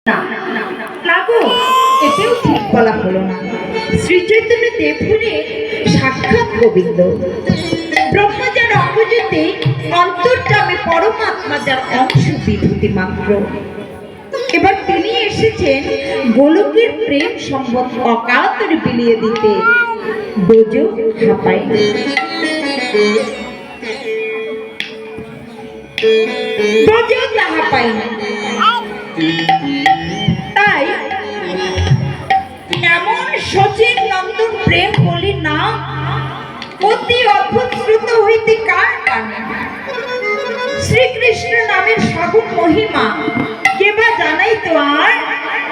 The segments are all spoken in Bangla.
না না গো, এতেও ঠিক বলা হলো না। শ্রী চৈতন্য দেব হলেন সাক্ষাৎ গোবিন্দ, ব্রহ্মা যার অঙ্গজ্যোতি, অন্তর্যামে পরমাত্মা যার অংশ বিভূতি মাত্র। এবার তিনি এসেছেন গোলকের প্রেম সম্বন্ধ অকাতরে বিলিয়ে দিতে। ব্রজ হাঁপায়, ব্রজ তাহা পায় না। তাই এমন সচিন নন্দন প্রেম বলি না, অতি অদ্ভুত শ্রুত হইতে কার কানে। শ্রীকৃষ্ণ নামের সাগুন মহিমা কেবা জানাইতো, আর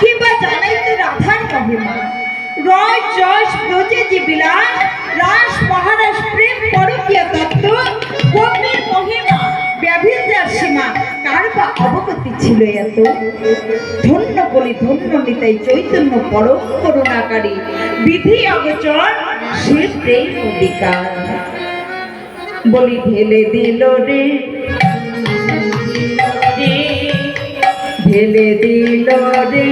কেবা জানাইতো রাধার মহিমা। রস যশ ব্রজে যে বিলাস, রাস মহারাস প্রেম পরকীয়া তত্ত্ব, গম্ভীর মহিমা ব্যভিচার সীমা কার বা অবগতি ছিল এত। ধন্য বলি ধন্য নিতাই চৈতন্য পরম করুণাকারী, বিধি অগোচর সে প্রেম অধিকার। বলি ঢেলে দিল রে, ঢেলে দিল রে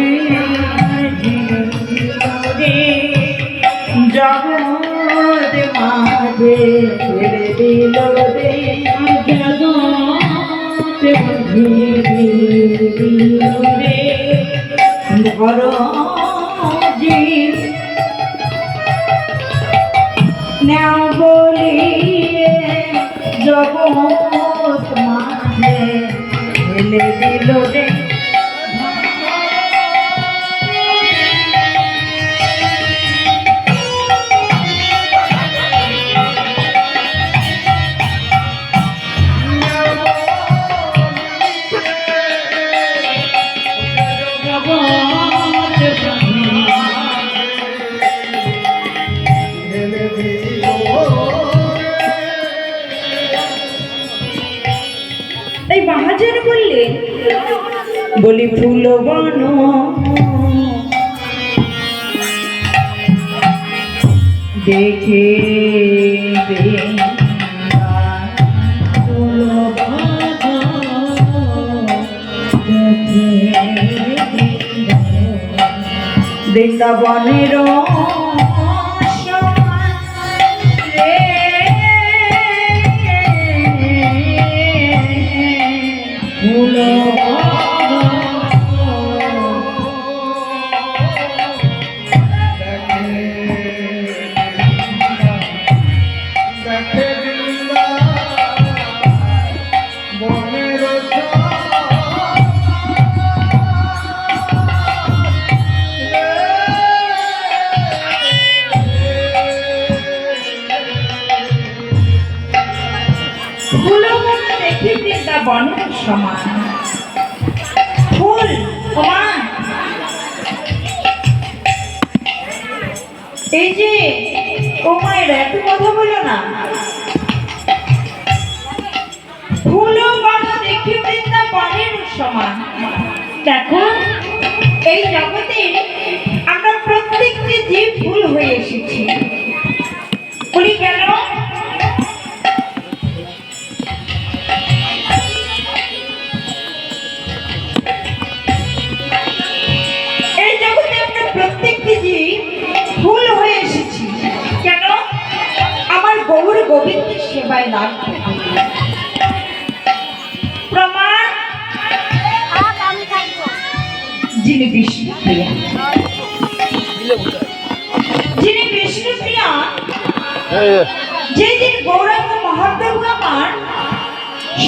জগৎ মাঝে, ঢেলে দিল রে জগৎ রে ধর জি নাও বলিয়ে জগৎ মাঝে, ঢেলে দিল রে। তাই মহাজন বললেন, বলি ফুল বন দেখে বৃন্দাবনের বনের সমান ফুল সমান। এই যে ও মায়ের এত কথা বলো না, ফুল বন দেখি বৃন্দাবনের সমান। দেখো এই জগতে আমরা প্রত্যেকটি জীব ফুল হয়ে এসেছি। বলি কেন? ফুল হয়ে এসেছি কেন? আমার গৌর গোবিন্দের সেবায় লাগবে। প্রমাণ, যিনি বিষ্ণুপ্রিয়া, যিনি বিষ্ণুপ্রিয়া, যেদিন গৌরাঙ্গ মহাপ্রভু আমার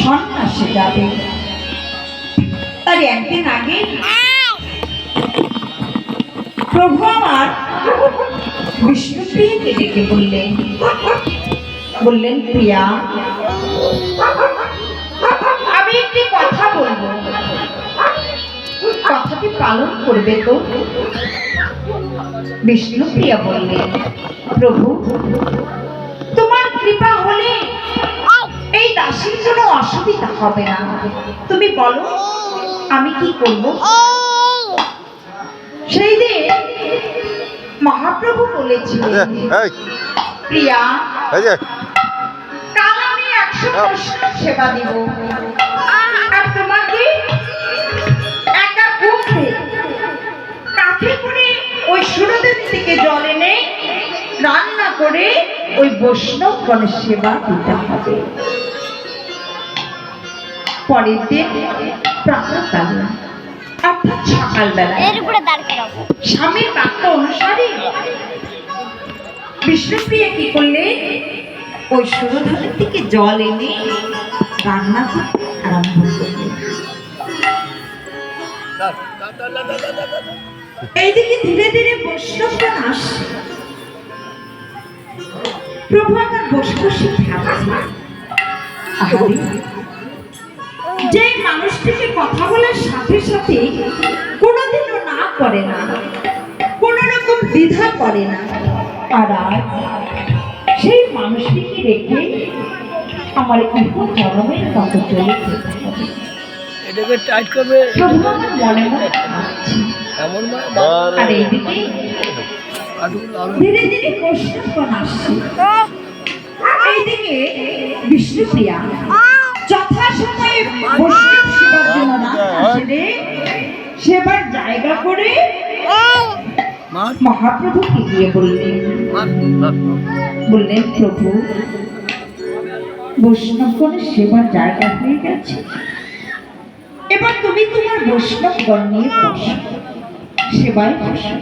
সন্ন্যাসে যাবে, তার একদিন আগে প্রভু আমার বিষ্ণুপ্রিয়াকে ডেকে বললেন প্রিয়া, আমি একটি কথা বলবো, কথাটি পালন করবে তো? বিষ্ণুপ্রিয়া বললেন, প্রভু তোমার কৃপা হলে এই দাসীর কোনো অসুবিধা হবে না, তুমি বলো আমি কি করব। সেই দিন মহাপ্রভু বলেছিলেন, প্রিয়া কাল আমি 100 বৈষ্ণব সেবা দিব, আর তোমাকে একা করে ওই বৈষ্ণবগণের সেবা দিতে হবে। পরের দিন প্রাতঃকালে অর্থাৎ সকালবেলা স্বামীর বাক্য অনুসারে বিষ্ণুপ্রিয়া কি করলে ওই সুরধারের থেকে জল এনে রান্না করতে আরম্ভ করলেন। এইদিকে ধীরে ধীরে বৈষ্ণবগণ আসছে। প্রভু আমার বসে বসে ভাবছে, যে মানুষটিকে কথা বলার সাথে সাথে কোনোদিনও না করে না, কোন রকম দ্বিধা করে না, আর সেই মানুষটিকে রেখে আমার ইহ জনমের কত চলে যেতে হবে। প্রভু আমার মনে মনে ভাবছি। আর এইদিকে ধীরে ধীরে বৈষ্ণবগণ আসছে। এইদিকে বিষ্ণুপ্রিয়া যথাসময়ে বৈষ্ণব সেবার জন্য সেবার জায়গা করে মহাপ্রভুকে গিয়ে বললেন, প্রভু বৈষ্ণবগণের সেবার জায়গা হয়ে গেছে, এবার তুমি তোমার বৈষ্ণবগণ নিয়ে বসো, সেবায় বসো।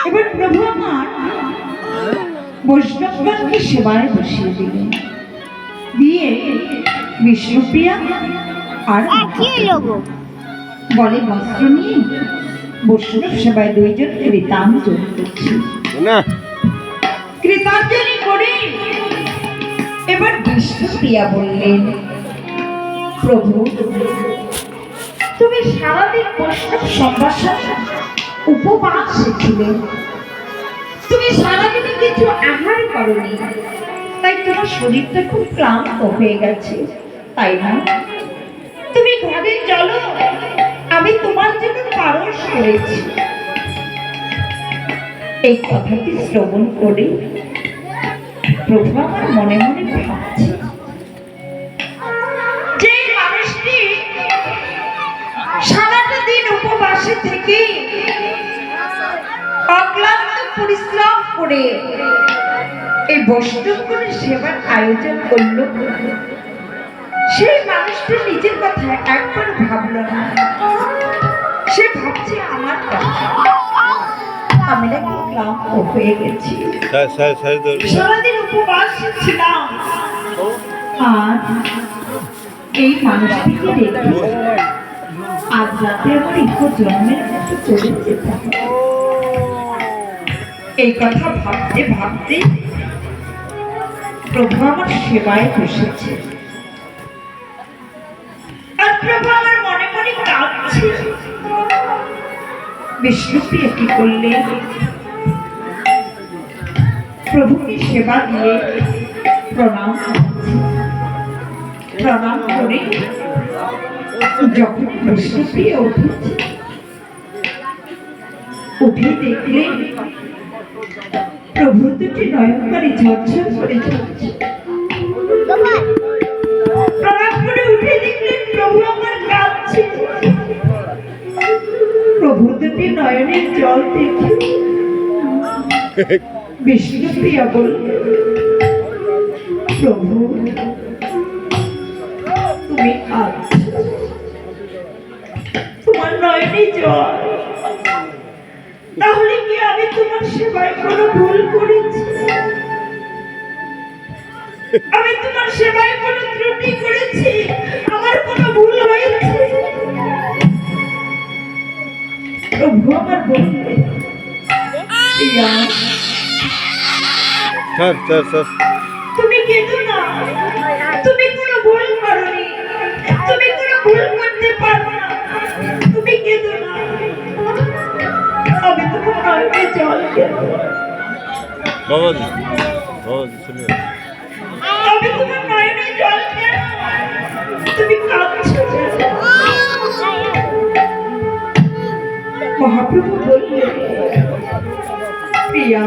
এবার প্রভু আমার বৈষ্ণবগণকে সেবায় বসিয়ে দিলেন। দিয়ে বিষ্ণুপ্রিয়া আর বলে বস্ত্র নিয়ে বৈষ্ণব সেবায় দুইজন কৃতাঞ্জলি করছে। কৃতাঞ্জলি করে এবার বিষ্ণুপ্রিয়া বললেন, প্রভু তুমি সারাদিন বৈষ্ণব সম্ভাষণ উপবাস ছিলে, তুমি সারাদিনে কিছু আহার করনি, তাই তোমার শরীরটা খুব ক্লান্ত হয়ে গেছে, তাই না? তুমি ঘরে চলো, আমি তোমার জন্য পারস করেছি। এই কথাটি শ্রবণ করে প্রভু আমার মনে মনে ভাবছে, যে মানুষটি সারাটা দিন উপবাসে থেকে অক্লান্ত পরিশ্রম করে এই বৈষ্ণবগণের সেবার আয়োজন করল, সেই মানুষটি নিজের কথা একবার ভাবল না। সে ভাবছে আমার কথা, আমি নাকি ক্লান্ত হয়ে গেছি, সারাদিন উপবাস ছিলাম, আর এই মানুষটিকে দেখে আজ রাতে আমার ইহ জন্মের মতো চলে যেতে হবে। এই কথা ভাবতে ভাবতে প্রভু আমার সেবায় বসেছে, আর প্রভু আমার মনে মনে কাঁদছে। বিষ্ণুপ্রিয়া কি করলে প্রভুকে সেবা দিয়ে প্রণাম করে যখন বিষ্ণুপ্রিয়া উঠে দেখলে প্রভু দুটি নয়নকারী ঝরঝর করে ঝরছে। প্রণাম করে উঠে দেখলেন প্রভু আমার কাঁদছে। প্রভু দুটি নয়নের জল দেখে বিষ্ণুপ্রিয়া বলল, প্রভু তুমি কাঁদছো, তোমার নয়নে জল, তাহলে কি আমি তোমার সেবায় কোনো ভুল করেছি? আমি তোমার সেবায় কোনো ত্রুটি করেছি? আমার কোনো ভুল হয়েছে? প্রভু আমার বললেন, তুমি কেঁদো না, তুমি কোনো ভুল করোনি, তুমি কোনো ভুল করতে পারো না, তুমি কেঁদো না, আমি তোমার নয়নে জল দেব, আমি তোমার নয়নে জল দেব, তুমি কাঁদছো। মহাপ্রভু বললেন, প্রিয়া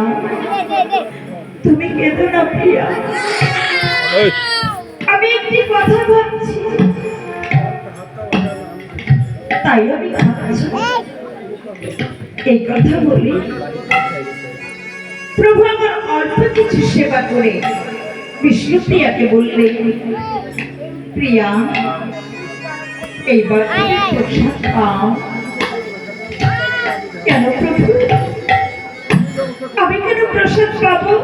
তুমি কেঁদো না প্রিয়া, আমি একটি কথা ভাবছি, তাই আমি কাঁদছি। এই কথা বলে প্রভু আমার অল্প কিছু সেবা করে বিষ্ণুপ্রিয়াকে বললেন, প্রিয়া এইবার তুমি প্রসাদ পাও। কেন প্রভু, আমি কেন প্রসাদ পাবো?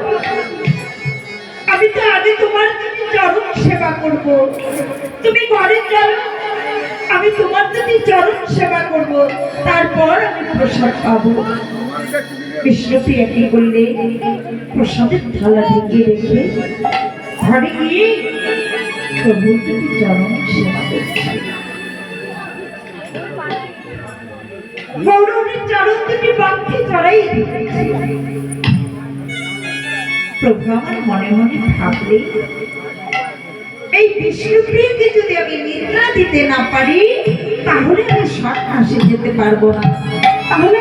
আমি তো আগে তোমার চরণ সেবা করব। তুমি ঘরে চলো, আমি তোমার যদি চরণ সেবা করব, তারপর আমি প্রসাদ পাবো। বিষ্ণুপ্রিয়া কি করলে, প্রসাদের থালা ঢেকে রেখে ঘরে গিয়ে প্রভুর যদি চরণ সেবা করছে। গৌরবের চরণ দুটি বাক্যে চড়াই দিতেছে। প্রভু আমার মনে মনে ভাবলে, এই বিষ্ণুপ্রিয়াকে যদি আমি নিদ্রা দিতে না পারি, তাহলে আমি সন্ন্যাসে যেতে পারবো না। তাহলে